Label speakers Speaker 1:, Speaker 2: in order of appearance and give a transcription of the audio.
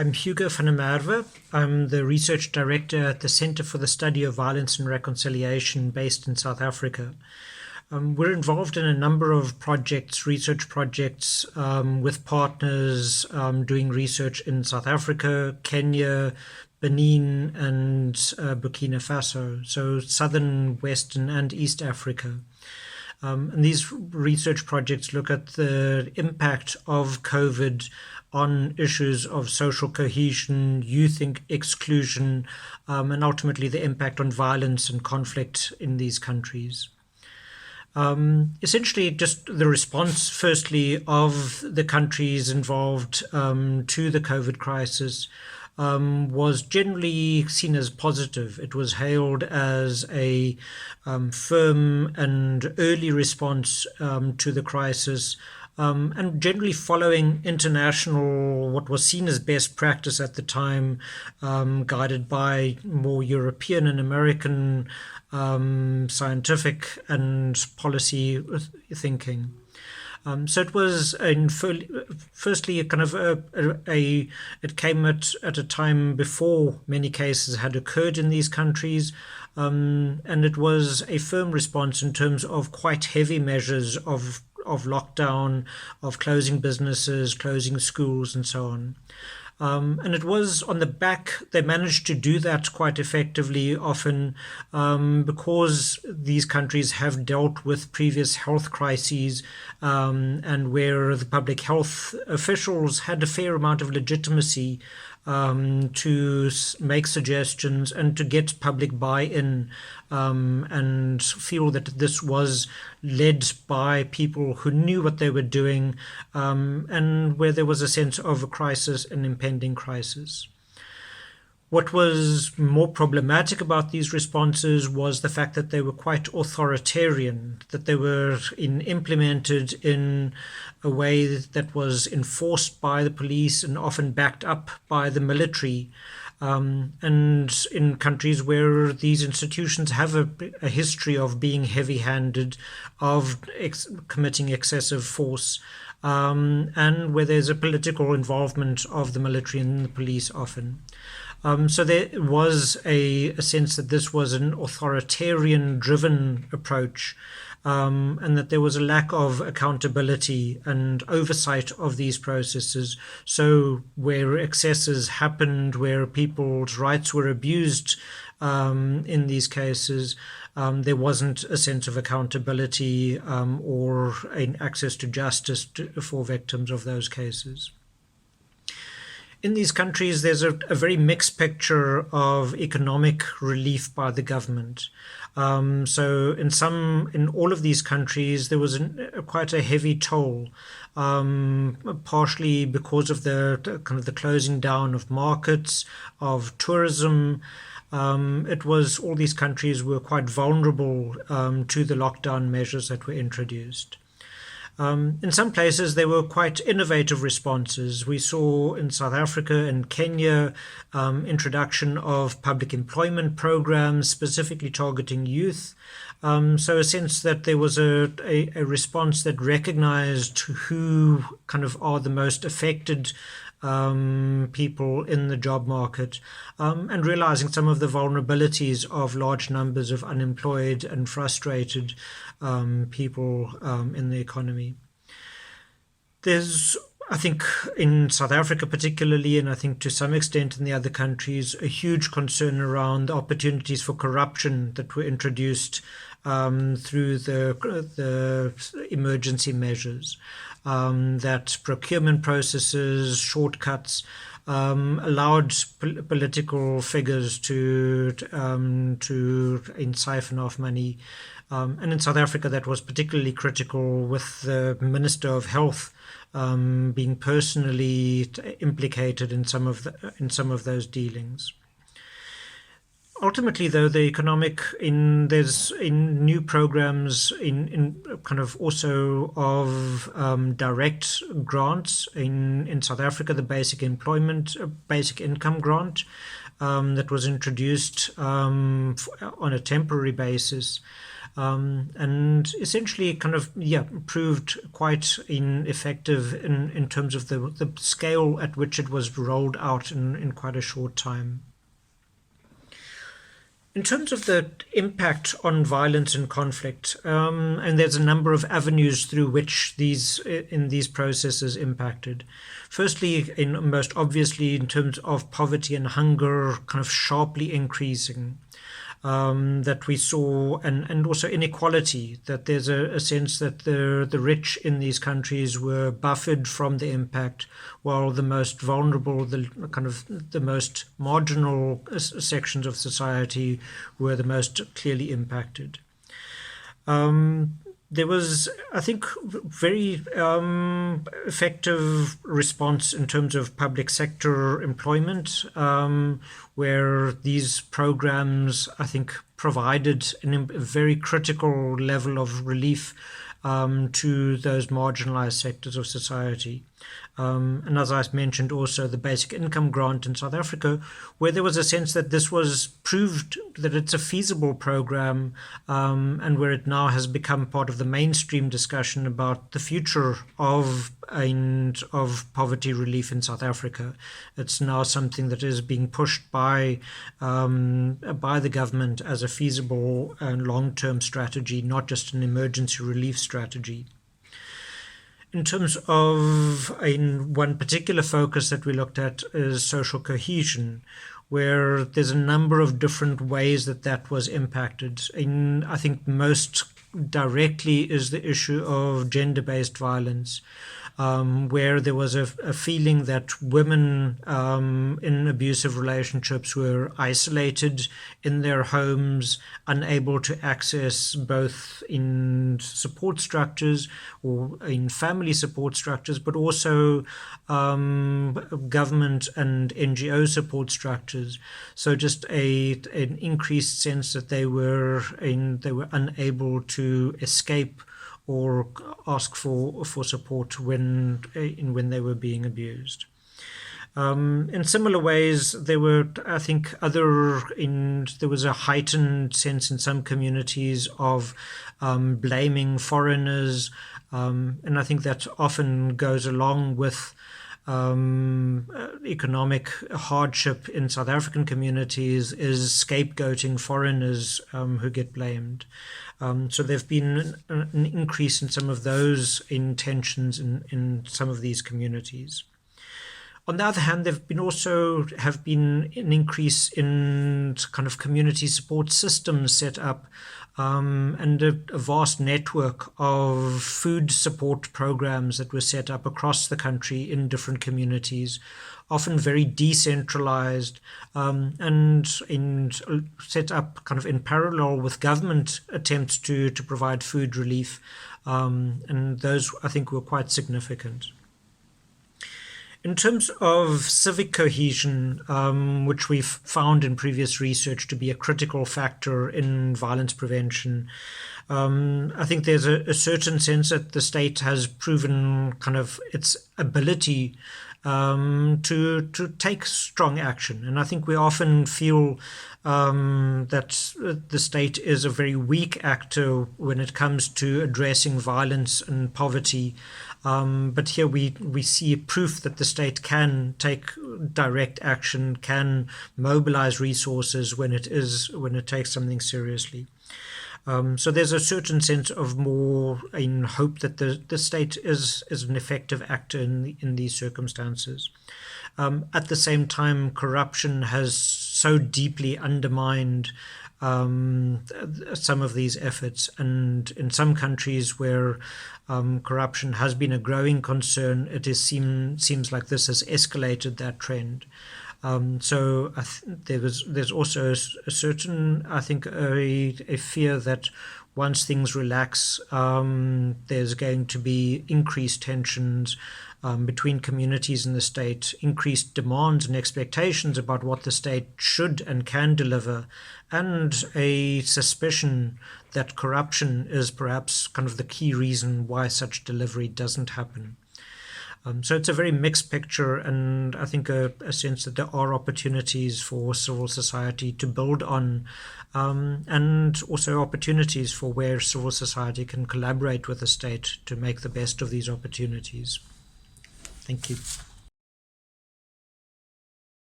Speaker 1: I'm Hugo Van Der Merwe. I'm the research director at the Centro for the Study of Violence and Reconciliation based in South Africa. We're involved in a number of projects, research projects, with partners doing research in South Africa, Kenya, Benin, and Burkina Faso, so southern, western, and East Africa. And these research projects look at the impact of COVID on issues of social cohesion, youth exclusion, and ultimately the impact on violence and conflict in these countries. Essentially, just the response, firstly, of the countries involved to the COVID crisis was generally seen as positive. It was hailed as a firm and early response to the crisis, and generally following international, what was seen as best practice at the time, guided by more European and American scientific and policy thinking. So it was, firstly, a kind of it came at a time before many cases had occurred in these countries, and it was a firm response in terms of quite heavy measures of lockdown, of closing businesses, closing schools, and so on. And it was on the back, they managed to do that quite effectively, often because these countries have dealt with previous health crises, and where the public health officials had a fair amount of legitimacy to make suggestions and to get public buy-in, and feel that this was led by people who knew what they were doing, and where there was a sense of a crisis, an impending crisis. What was more problematic about these responses was the fact that they were quite authoritarian, that they were implemented in a way that was enforced by the police and often backed up by the military, and in countries where these institutions have a history of being heavy-handed, of committing excessive force, and where there's a political involvement of the military and the police often. So there was a sense that this was an authoritarian-driven approach, and that there was a lack of accountability and oversight of these processes. So where excesses happened, where people's rights were abused in these cases, there wasn't a sense of accountability or an access to justice for victims of those cases. In these countries, there's a very mixed picture of economic relief by the government. So in all of these countries, there was quite a heavy toll, partially because of the kind of the closing down of markets, of tourism. All these countries were quite vulnerable to the lockdown measures that were introduced. In some places, there were quite innovative responses. We saw in South Africa and Kenya introduction of public employment programs specifically targeting youth. So a sense that there was a response that recognized who kind of are the most affected people in the job market, and realizing some of the vulnerabilities of large numbers of unemployed and frustrated people in the economy. There's, I think, in South Africa particularly, and I think to some extent in the other countries, a huge concern around the opportunities for corruption that were introduced through the emergency measures. That procurement processes, shortcuts, allowed political figures to siphon off money. And in South Africa, that was particularly critical, with the Minister of Health being personally implicated in some of those dealings. Ultimately, though, the there's new programs in kind of also of direct grants in South Africa, the basic income grant that was introduced on a temporary basis. and essentially kind of proved quite ineffective in terms of the scale at which it was rolled out in quite a short time. In terms of the impact on violence and conflict, and there's a number of avenues through which these processes impacted. Firstly, most obviously in terms of poverty and hunger kind of sharply increasing, that we saw, and also inequality, that there's a sense that the rich in these countries were buffered from the impact, while the most vulnerable, the most marginal sections of society were the most clearly impacted. There was, I think, very effective response in terms of public sector employment, where these programs, I think, provided a very critical level of relief to those marginalized sectors of society. And as I mentioned, also the basic income grant in South Africa, where there was a sense that this was proved that it's a feasible program, and where it now has become part of the mainstream discussion about the future of poverty relief in South Africa. It's now something that is being pushed by the government as a feasible and long-term strategy, not just an emergency relief strategy. In terms of one particular focus that we looked at is social cohesion, where there's a number of different ways that was impacted. I think most directly is the issue of gender-based violence, where there was a feeling that women in abusive relationships were isolated in their homes, unable to access both in support structures or in family support structures, but also government and NGO support structures. So just an increased sense that they were unable to escape or ask for support when they were being abused. In similar ways, there were, I think, there was a heightened sense in some communities of blaming foreigners, and I think that often goes along with economic hardship in South African communities, is scapegoating foreigners who get blamed. So there have been an increase in some of those intentions in some of these communities. On the other hand, there have been an increase in kind of community support systems set up, and a vast network of food support programs that were set up across the country in different communities, often very decentralized, and set up kind of in parallel with government attempts to provide food relief, and those, I think, were quite significant. In terms of civic cohesion, which we've found in previous research to be a critical factor in violence prevention, I think there's a certain sense that the state has proven kind of its ability to take strong action. And I think we often feel that the state is a very weak actor when it comes to addressing violence and poverty. But here we see proof that the state can take direct action, can mobilize resources when it takes something seriously. So there's a certain sense of more in hope that the state is an effective actor in these circumstances. At the same time, corruption has so deeply undermined some of these efforts, and in some countries where corruption has been a growing concern, seems like this has escalated that trend. So there's also a certain, I think, a fear that once things relax, there's going to be increased tensions between communities and the state, increased demands and expectations about what the state should and can deliver, and a suspicion that corruption is perhaps kind of the key reason why such delivery doesn't happen. So it's a very mixed picture, and I think a sense that there are opportunities for civil society to build on, and also opportunities for where civil society can collaborate with the state to make the best of these opportunities. Thank you.